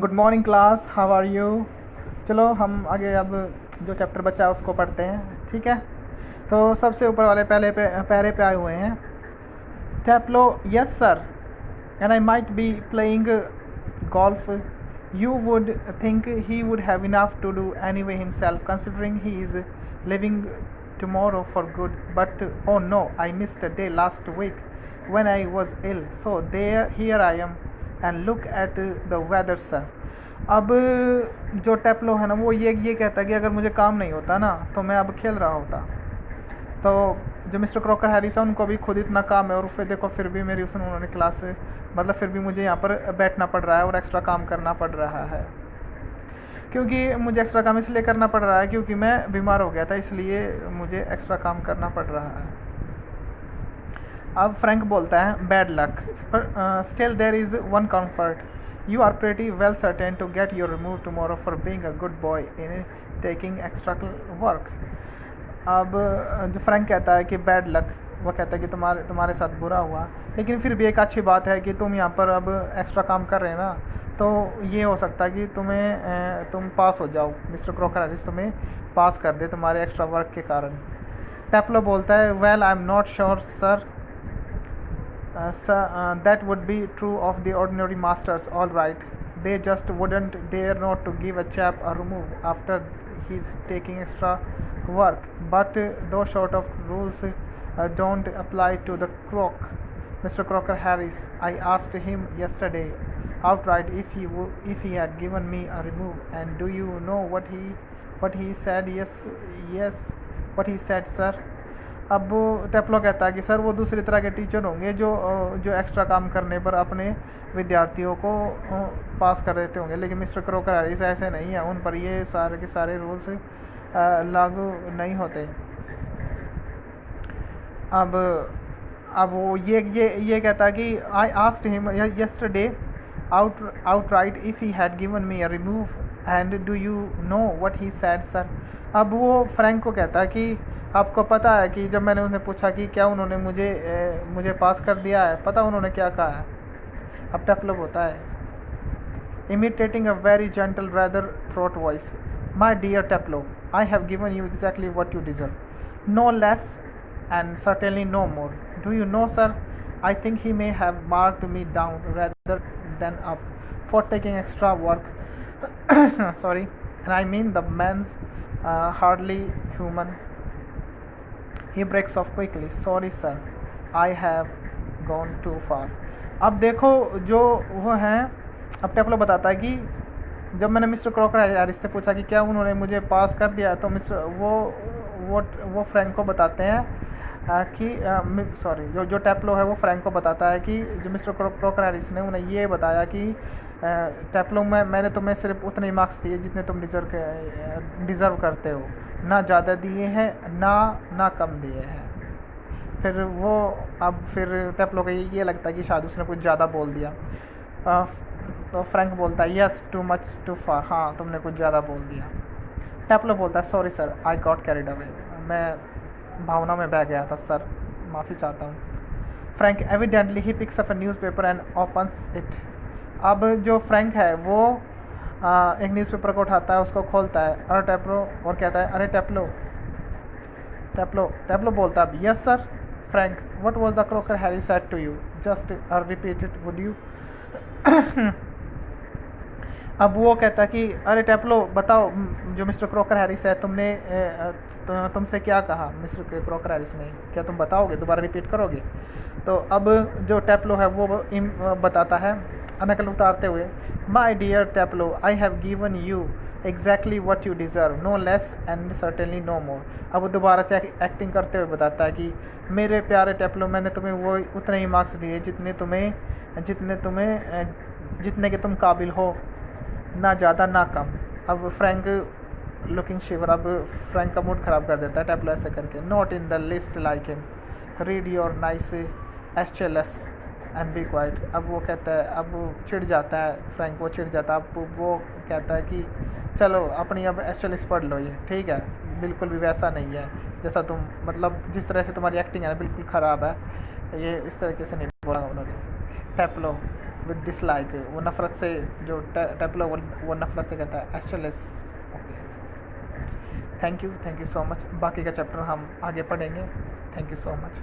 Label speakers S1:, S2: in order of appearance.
S1: Good morning class, how are you. चलो हम आगे अब जो चैप्टर बचा है उसको पढ़ते हैं, ठीक है। तो सबसे ऊपर वाले पहले पैरे पे आए हुए हैं। Taplow, yes sir, and I might be playing golf. You would think he would have enough to do anyway himself, considering he is leaving tomorrow for good. But oh no, I missed a day last week when I was ill. So here I am, and look at the weather, sir. अब जो टेप्लो है ना, वो ये कहता है कि अगर मुझे काम नहीं होता ना तो मैं अब खेल रहा होता। तो जो मिस्टर क्रॉकर हैरिस है उनको भी खुद इतना काम है, और फिर देखो फिर भी मेरी उसने उन्होंने क्लास मतलब फिर भी मुझे यहाँ पर बैठना पड़ रहा है और एक्स्ट्रा काम करना पड़ रहा है। क्योंकि मुझे एक्स्ट्रा काम इसलिए करना पड़ रहा है क्योंकि मैं बीमार हो गया था, इसलिए मुझे एक्स्ट्रा काम करना पड़ रहा है। अब फ्रैंक बोलता है bad luck, still there is one comfort, you are pretty well certain to get your remove tomorrow for being a good boy in taking extra work. अब जो फ्रैंक कहता है कि बैड लक, वो कहता है कि तुम्हारे साथ बुरा हुआ, लेकिन फिर भी एक अच्छी बात है कि तुम यहाँ पर अब एक्स्ट्रा काम कर रहे हैं ना, तो ये हो सकता है कि तुम पास हो जाओ, मिस्टर क्रॉकर हैरिस तुम्हें पास कर दे तुम्हारे एक्स्ट्रा वर्क के कारण। टेप्लो बोलता है well I am not sure sir, that would be true of the ordinary masters, all right. They just wouldn't dare not to give a chap a remove after he's taking extra work. But those sort of rules don't apply to the croc, Mr. Crocker Harris. I asked him yesterday outright if he had given me a remove, and do you know what he said? Yes, what he said, sir. अब टेप्लो कहता है कि sir वो दूसरी तरह के teacher होंगे जो एक्स्ट्रा काम करने पर अपने विद्यार्थियों को पास कर देते होंगे, लेकिन मिस्टर क्रोकर हैरिस ऐसे नहीं है, उन पर ये सारे के सारे रूल्स लागू नहीं होते। अब वो ये कहता है कि I asked him yesterday outright if he had given me a remove, and do you know what he said, sir. अब वो फ्रैंक को कहता है कि आपको पता है कि जब मैंने उन्हें पूछा कि क्या उन्होंने मुझे पास कर दिया है, पता उन्होंने क्या कहा है। अब टेप्लो होता है imitating a very gentle rather throat voice, my dear Teplo, I have given you exactly what you deserve, no less and certainly no more. Do you know, sir, I think he may have marked me down rather than up for taking extra work. Sorry, and I mean the man's hardly human. He breaks off quickly. Sorry sir, I have gone too far. अब देखो जो वो हैं, अब टेप्लो बताता है कि जब मैंने मिस्टर क्रॉकर हैरिस से पूछा कि क्या उन्होंने मुझे पास कर दिया, तो मिस्टर वो फ्रैंक को बताते हैं कि सॉरी जो टेप्लो है वो फ्रैंक को बताता है कि जो मिस्टर क्रॉकर हैरिस ने उन्हें ये बताया कि टेप्लो मैंने तुम्हें सिर्फ उतने मार्क्स दिए जितने तुम डिज़र्व करते हो, ना ज़्यादा दिए हैं ना कम दिए हैं। फिर फिर टेप्लो को ये लगता है कि शायद उसने कुछ ज़्यादा बोल दिया। तो फ्रैंक बोलता है यस टू मच टू फार, हाँ तुमने कुछ ज़्यादा बोल दिया। टेप्लो बोलता है sorry sir, I got carried away, मैं भावना में बह गया था सर, माफ़ी चाहता हूँ। Frank evidently he picks up a newspaper and opens it. अब जो फ्रैंक है वो एक न्यूज़पेपर को उठाता है, उसको खोलता है, अरे टेप्लो, और कहता है अरे टेप्लो बोलता है yes sir. Frank, what was the Crocker Harris said to you, just repeat it would you. अब वो कहता है कि अरे टेप्लो बताओ, जो मिस्टर क्रॉकर हैरिस है तुमसे क्या कहा मिस्टर क्रॉकर हैरिस ने, क्या तुम बताओगे, दोबारा रिपीट करोगे। तो अब जो टेप्लो है वो बताता है नकल उतारते हुए, my dear Taplow, I have given you exactly what you deserve, no less and certainly no more. अब वो दोबारा से एक्टिंग करते हुए बताता है कि मेरे प्यारे टेप्लो, मैंने तुम्हें वो उतने ही मार्क्स दिए जितने के तुम काबिल हो, ना ज़्यादा ना कम। अब फ्रैंक लुकिंग शिवर, अब फ्रैंक का मूड ख़राब कर देता है टेप्लो ऐसे करके, not in the list like him, read your nice Aeschylus and be quiet. अब वो कहता है, अब चिढ़ जाता है फ्रैंक, वो चिढ़ जाता है। अब वो कहता है कि चलो अपनी अब एस्चेलस पढ़ लो, ये ठीक है, बिल्कुल भी वैसा नहीं है जैसा तुम, मतलब जिस तरह से तुम्हारी एक्टिंग है ना बिल्कुल ख़राब है, ये इस तरीके से नहीं बोला उन्होंने। टेप्लो, विद डिसलाइक, वो नफ़रत से, जो टेप्लो वो नफ़रत से कहता है एचएलएस। Okay, thank you so much. बाकी का चैप्टर हम आगे पढ़ेंगे। Thank you so much.